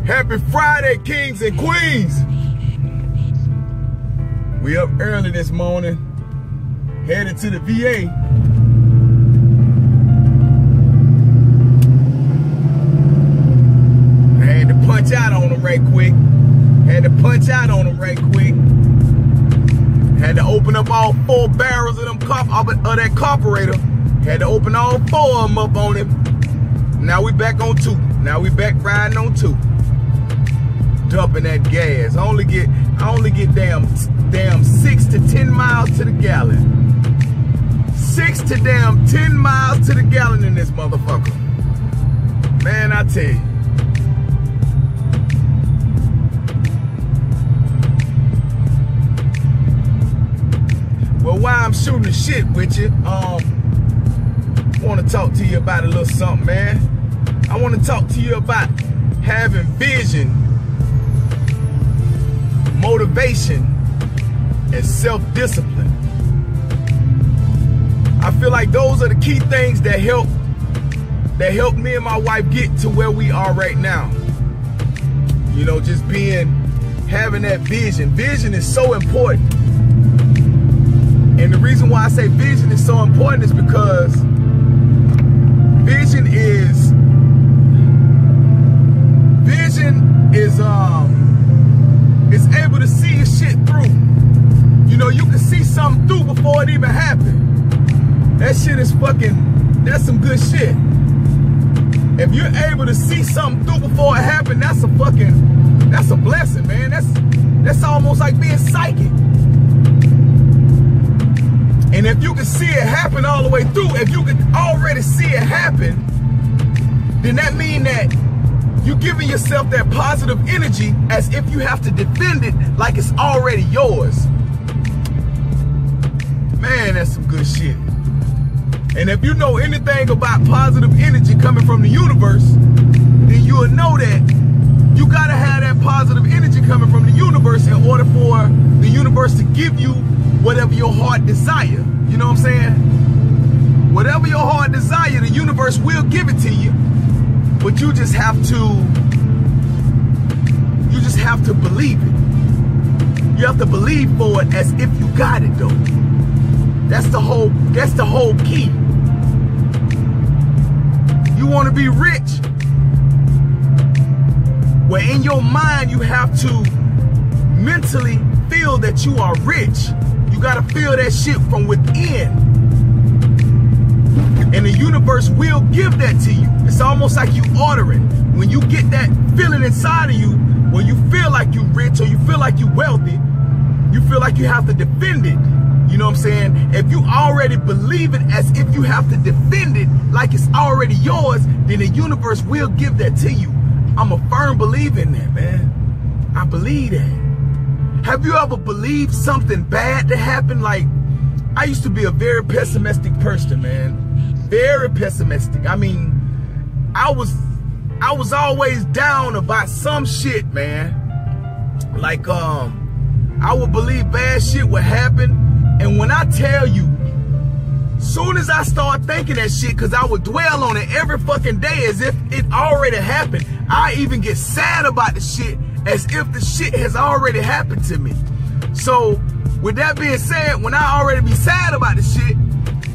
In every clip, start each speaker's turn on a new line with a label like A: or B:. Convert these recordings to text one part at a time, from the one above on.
A: Happy Friday, kings and queens. We up early this morning, headed to the VA. I had to punch out on them right quick. Had to open up all 4 barrels of them that carburetor. Had to open all 4 of them up on him. Now we back on 2. Now we back riding on 2. Dumping that gas. I only get damn 6 to 10 miles to the gallon. 6 to damn 10 miles to the gallon in this motherfucker. Man, I tell you. Well, while I'm shooting the shit with you, want to talk to you about a little something, man. I want to talk to you about having vision, motivation, and self-discipline. I feel like those are the key things that help me and my wife get to where we are right now. You know, just having that vision. Vision is so important. And the reason why I say vision is so important is because vision is able to see your shit through. You know, you can see something through before it even happened. That shit is that's some good shit. If you're able to see something through before it happened, that's a blessing, man. That's almost like being psychic. And if you can see it happen all the way through, if you can already see it happen, then that means that you're giving yourself that positive energy as if you have to defend it like it's already yours. Man, that's some good shit. And if you know anything about positive energy coming from the universe, then you will know that you gotta have that positive energy coming from the universe in order for the universe to give you whatever your heart desire. You know what I'm saying? Whatever your heart desire, the universe will give it to you. But you just have to believe it. You have to believe for it as if you got it though. That's the whole key. You want to be rich? Well, in your mind, you have to mentally feel that you are rich. You got to feel that shit from within. And the universe will give that to you. It's almost like you ordering. When you get that feeling inside of you, when you feel like you're rich or you feel like you're wealthy, you feel like you have to defend it. You know what I'm saying? If you already believe it as if you have to defend it like it's already yours, then the universe will give that to you. I'm a firm believer in that, man. I believe that. Have you ever believed something bad to happen? Like, I used to be a very pessimistic person, man. Very pessimistic. I mean, I was always down about some shit, man. Like, I would believe bad shit would happen. And when I tell you, soon as I start thinking that shit, because I would dwell on it every fucking day as if it already happened, I even get sad about the shit as if the shit has already happened to me. So, with that being said, when I already be sad about the shit,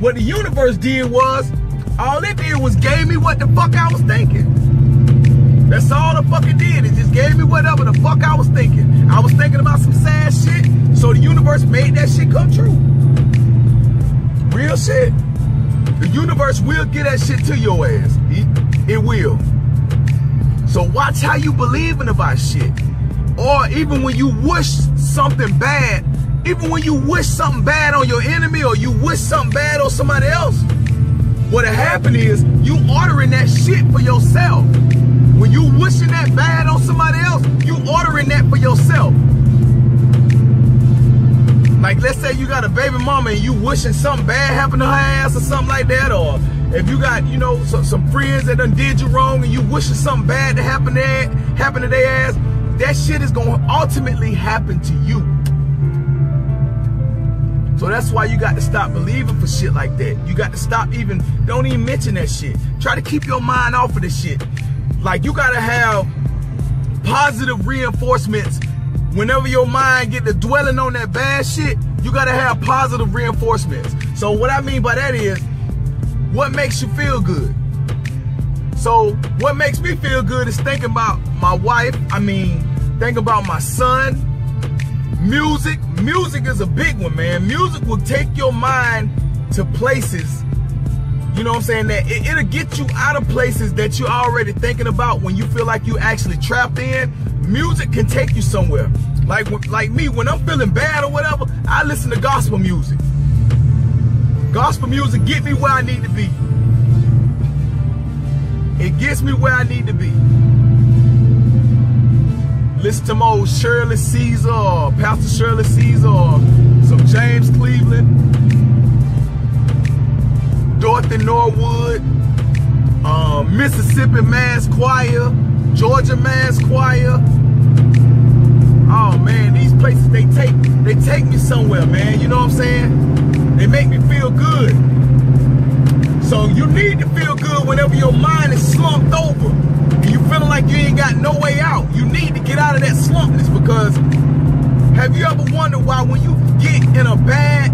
A: what the universe did was, all it did was gave me what the fuck I was thinking. That's all the fuck it did. It just gave me whatever the fuck I was thinking. I was thinking about some sad shit, so the universe made that shit come true. Real shit. The universe will get that shit to your ass. It will. So watch how you believing about shit. Or even when you wish something bad, even when you wish something bad on your enemy or you wish something bad on somebody else, what'll happen is you ordering that shit for yourself. When you wishing that bad on somebody else, you ordering that for yourself. Like, let's say you got a baby mama and you wishing something bad happened to her ass or something like that, or if you got, you know, some friends that done did you wrong and you wishing something bad to happen to their ass, that shit is gonna ultimately happen to you. So that's why you got to stop believing for shit like that. You got to stop don't even mention that shit. Try to keep your mind off of this shit. Like, you gotta have positive reinforcements. Whenever your mind get to dwelling on that bad shit, you gotta have positive reinforcements. So what I mean by that is, what makes you feel good? So what makes me feel good is thinking about my wife. Think about my son. Music is a big one, man. Music will take your mind to places, you know what I'm saying, that it'll get you out of places that you're already thinking about when you feel like you actually trapped in. Music can take you somewhere. Like me, when I'm feeling bad or whatever, I listen to gospel music. Gospel music get me where I need to be. It gets me where I need to be. Listen to my old Shirley Caesar, or Pastor Shirley Caesar, or some James Cleveland, Dorothy Norwood, Mississippi Mass Choir, Georgia Mass Choir. Oh man, these places, they take me somewhere, man. You know what I'm saying? They make me feel good. So you need to feel good whenever your mind is slumped over and you feeling like you ain't got no way out. You need to get out of that slumpness, because have you ever wondered why when you get in a bad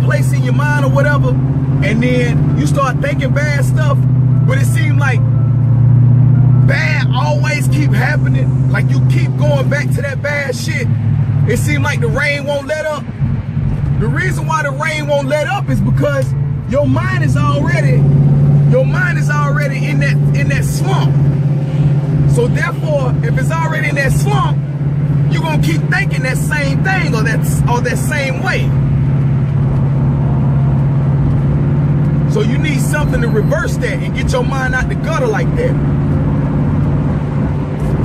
A: place in your mind or whatever, and then you start thinking bad stuff, but it seems like bad always keep happening, like you keep going back to that bad shit. It seems like the rain won't let up. The reason why the rain won't let up is because your mind is already in that slump. So therefore, if it's already in that slump, you're gonna keep thinking that same thing or that same way. So you need something to reverse that and get your mind out the gutter like that.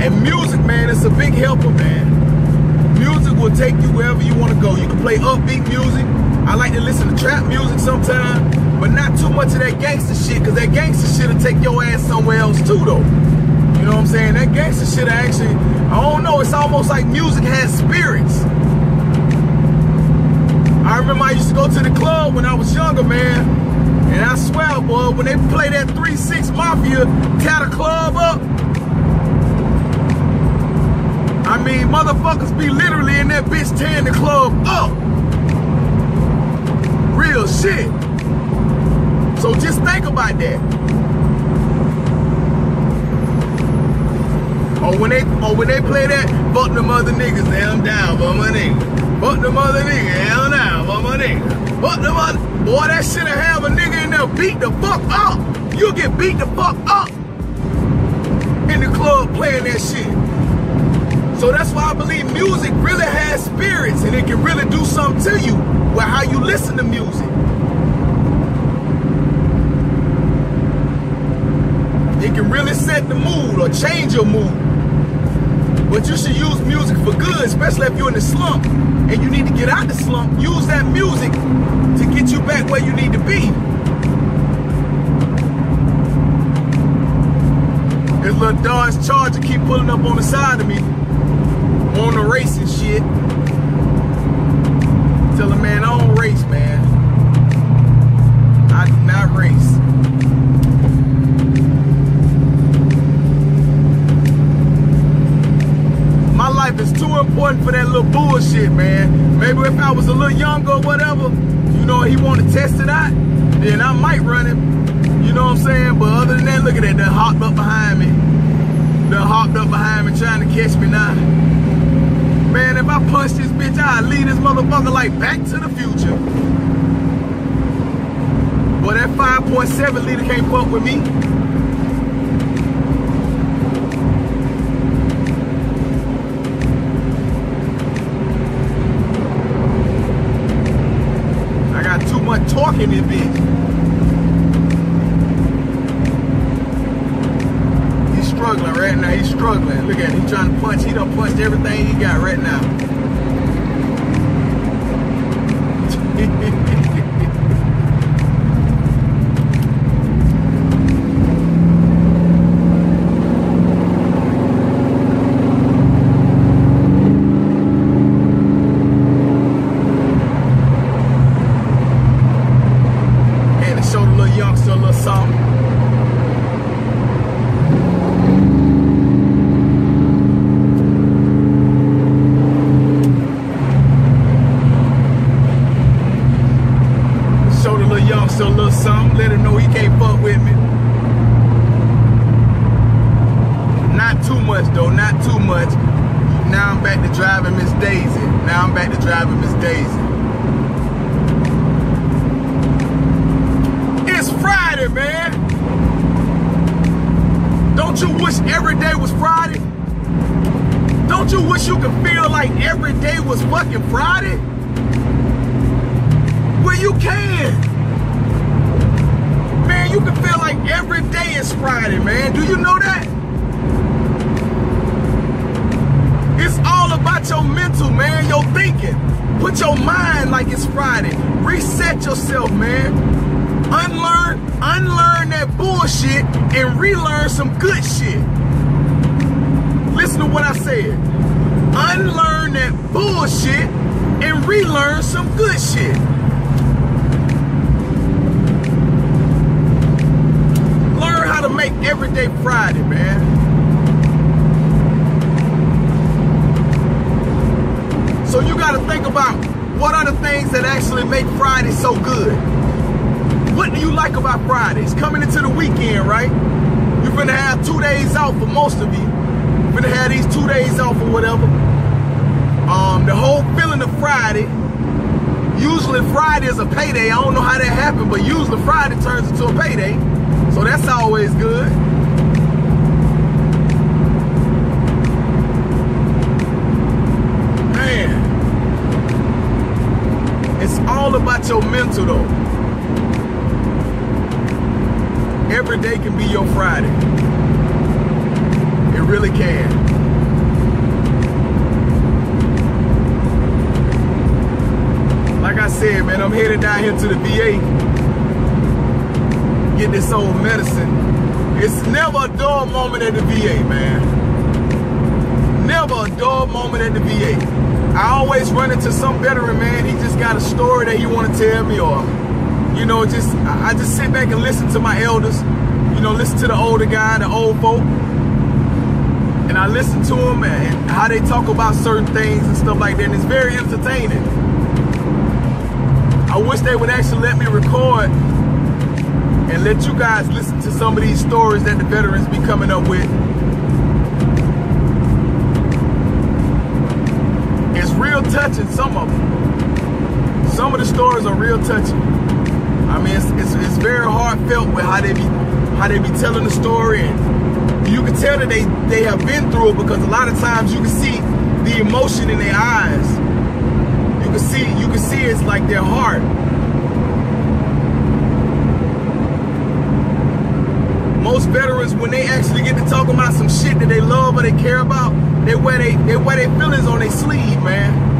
A: And music, man, it's a big helper, man. Music will take you wherever you want to go. You can play upbeat music. I like to listen to trap music sometimes, but not too much of that gangster shit, because that gangster shit will take your ass somewhere else too, though. You know what I'm saying? That gangster shit actually, I don't know, it's almost like music has spirits. I remember I used to go to the club when I was younger, man, and I swear, boy, when they play that 3-6 Mafia, tear the club up, I mean, motherfuckers be literally in that bitch tearing the club up. Real shit. So just think about that. Or when they play that, fuck them other niggas, I'm down for my nigga. Fuck them other niggas, I'm down for my nigga. Fuck them other, boy, that shit'll have a nigga in there beat the fuck up. You'll get beat the fuck up in the club playing that shit. So that's why I believe music really has spirits, and it can really do something to you with how you listen to music. It can really set the mood or change your mood. But you should use music for good, especially if you're in the slump and you need to get out the slump. Use that music to get you back where you need to be. This little Dodge Charger keep pulling up on the side of me on the racing shit. Tell a man I don't race, man. I do not race. My life is too important for that little bullshit, man. Maybe if I was a little younger or whatever, you know, he want to test it out, then I might run him. You know what I'm saying? But other than that, look at that, they hopped up behind me. They hopped up behind me trying to catch me now. Man, if I punch this bitch, I'll leave this motherfucker like Back to the Future. Boy, that 5.7 liter can't fuck with me. I got too much torque in this bitch. Struggling right now. He's struggling. Look at him. He's trying to punch. He done punched everything he got right now. And to show the little youngster a little something. much though, not too much. Now I'm back to driving Miss Daisy. Now I'm back to driving Miss Daisy. It's Friday, man. Don't you wish every day was Friday? Don't you wish you could feel like every day was fucking Friday? Well, you can. Man, you can feel like every day is Friday, man. Do you know that? It's all about your mental, man, your thinking. Put your mind like it's Friday. Reset yourself, man. Unlearn that bullshit and relearn some good shit. Listen to what I said. Unlearn that bullshit and relearn some good shit. Learn how to make every day Friday, man. So you got to think about what are the things that actually make Friday so good. What do you like about Fridays? Coming into the weekend, right? You're gonna have 2 days off for most of you. You're gonna have these 2 days off or whatever. The whole feeling of Friday, usually Friday is a payday. I don't know how that happened, but usually Friday turns into a payday. So that's always good. Man, it's all about your mental though. Every day can be your Friday. It really can. Like I said, man, I'm headed down here to the VA. Get this old medicine. It's never a dull moment at the VA, man. Never a dull moment at the VA. I always run into some veteran, man. He just got a story that he want to tell me, or you know, I just sit back and listen to my elders, you know, listen to the older guy, the old folk, and I listen to them and how they talk about certain things and stuff like that, and it's very entertaining. I wish they would actually let me record and let you guys listen to some of these stories that the veterans be coming up with. It's real touching, some of them. Some of the stories are real touching. I mean, it's very heartfelt with how they be telling the story, and you can tell that they have been through it, because a lot of times you can see the emotion in their eyes. You can see it's like their heart. Most veterans, when they actually get to talk about some shit that they love or they care about, they wear their feelings on their sleeve, man.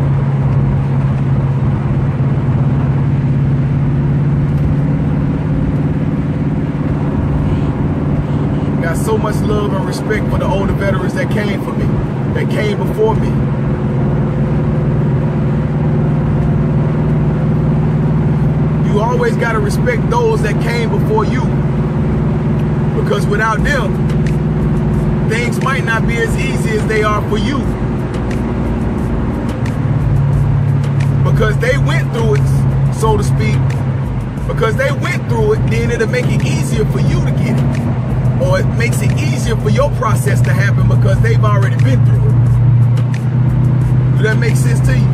A: So much love and respect for the older veterans that came for me, that came before me. You always got to respect those that came before you, because without them, things might not be as easy as they are for you, because they went through it, so to speak. Because they went through it, then it'll make it easier for you to get it. Or it makes it easier for your process to happen because they've already been through it. Do that make sense to you?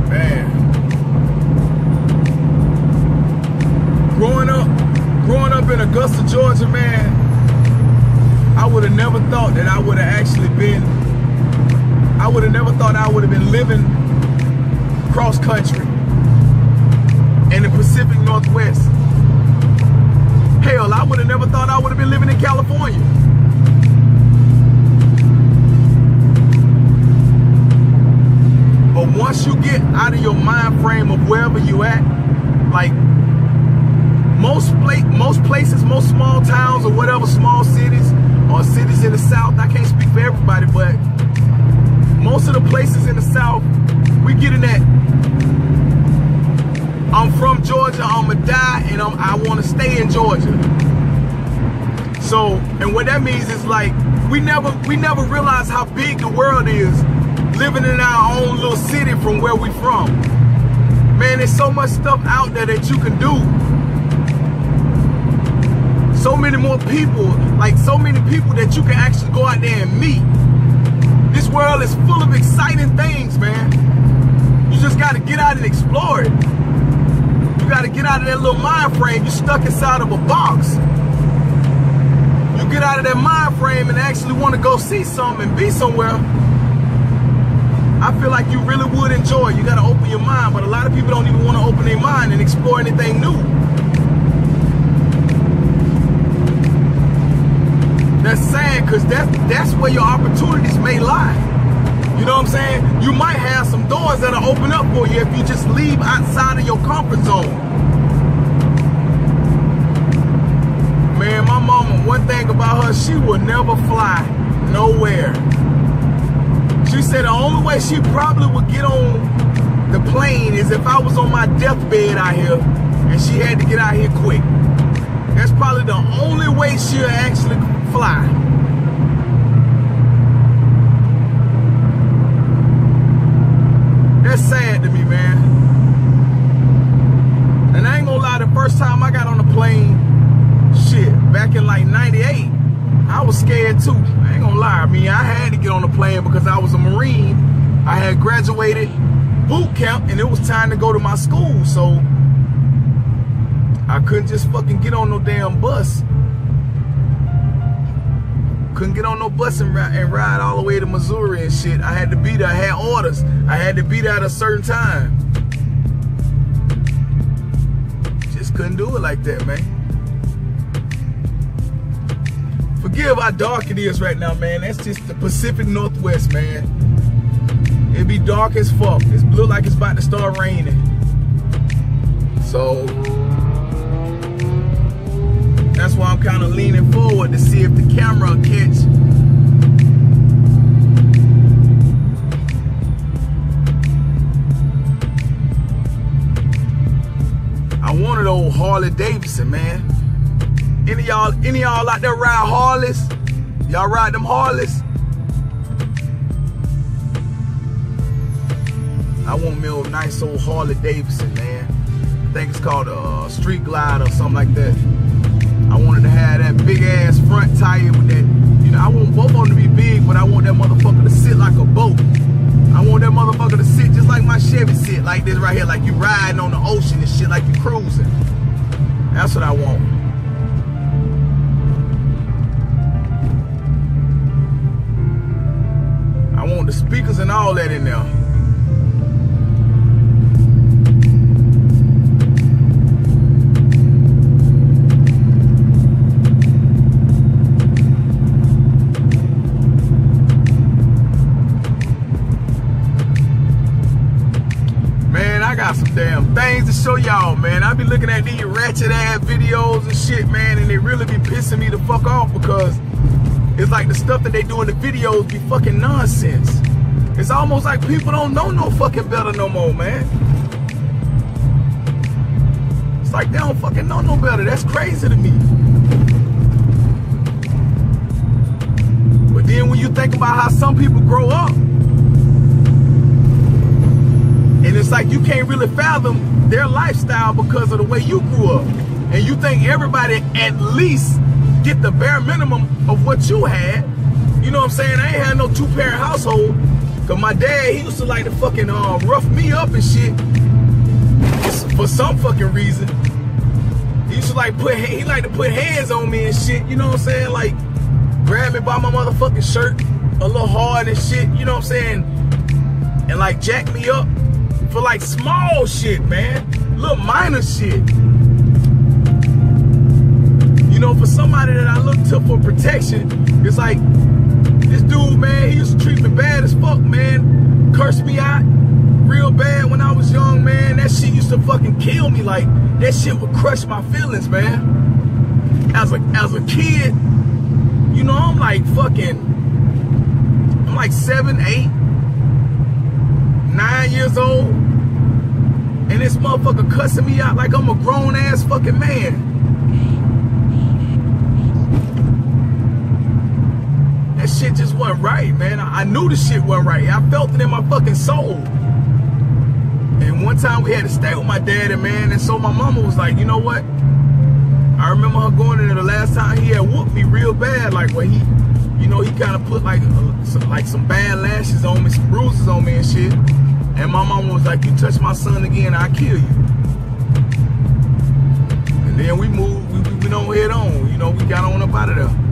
A: Man. Growing up in Augusta, Georgia, man, I would have never thought that I would have actually been, I would have never thought I would have been living cross country in the Pacific Northwest. Hell, I would have never thought I would have been living in California. But once you get out of your mind frame of wherever you at, like most places, most small towns or whatever, small cities, or cities in the South, I can't speak for everybody, but most of the places in the South, we get in that, I'm from Georgia, I'ma die, and I want to stay in Georgia. So, and what that means is like, we never realize how big the world is living in our own little city from where we from. Man, there's so much stuff out there that you can do. So many more people, like so many people that you can actually go out there and meet. This world is full of exciting things, man. You just got to get out and explore it. You got to get out of that little mind frame. You're stuck inside of a box. You get out of that mind frame and actually want to go see something and be somewhere. I feel like you really would enjoy it. You got to open your mind, but a lot of people don't even want to open their mind and explore anything new. That's sad, because that's where your opportunities may lie. You know what I'm saying? You might have some doors that'll open up for you if you just leave outside of your comfort zone. Man, my mama, one thing about her, she will never fly nowhere. She said the only way she probably would get on the plane is if I was on my deathbed out here and she had to get out here quick. That's probably the only way she'll actually fly. That's sad to me, man. And I ain't gonna lie, the first time I got on a plane, shit, back in like 98, I was scared too. I ain't gonna lie. I mean, I had to get on the plane because I was a Marine. I had graduated boot camp and it was time to go to my school. So I couldn't just fucking get on no damn bus. Couldn't get on no bus and ride all the way to Missouri and shit. I had to be there. I had orders. I had to be there at a certain time. Just couldn't do it like that, man. Forgive how dark it is right now, man. That's just the Pacific Northwest, man. It be dark as fuck. It look like it's about to start raining. So that's why I'm kind of leaning forward to see if the camera will catch. I wanted old Harley Davidson, man. Any of y'all out there ride Harleys? Y'all ride them Harleys? I want me a nice old Harley Davidson, man. I think it's called a Street Glide or something like that. I wanted to have that big ass front tire with that, you know, I want both of them to be big, but I want that motherfucker to sit like a boat. I want that motherfucker to sit just like my Chevy sit, like this right here, like you riding on the ocean and shit, like you cruising. That's what I want. I want the speakers and all that in there. Some damn things to show y'all, man. I be looking at these ratchet ass videos and shit, man, and they really be pissing me the fuck off because it's like the stuff that they do in the videos be fucking nonsense. It's almost like people don't know no fucking better no more, man. It's like they don't fucking know no better. That's crazy to me. But then when you think about how some people grow up, and it's like you can't really fathom their lifestyle because of the way you grew up. And you think everybody at least get the bare minimum of what you had. You know what I'm saying? I ain't had no two-parent household. Cause my dad, he used to like to fucking rough me up and shit. For some fucking reason. He used to like he liked to put hands on me and shit. You know what I'm saying? Like grab me by my motherfucking shirt a little hard and shit. You know what I'm saying? And like jack me up. For like small shit, man. Little minor shit. You know, for somebody that I look to for protection, it's like, this dude, man, he used to treat me bad as fuck, man. Cursed me out real bad when I was young, man. That shit used to fucking kill me. Like, that shit would crush my feelings, man. As a kid, you know, I'm like 7, 8, 9 years old, and this motherfucker cussing me out like I'm a grown ass fucking man. That shit just wasn't right, man. I knew the shit wasn't right. I felt it in my fucking soul. And one time we had to stay with my daddy, man, and so my mama was like, you know what? I remember her going in there the last time he had whooped me real bad, like where he, you know, he kind of put like some bad lashes on me, some bruises on me and shit. And my mama was like, you touch my son again, I'll kill you. And then we moved, we went on head on, you know, we got on up out of there.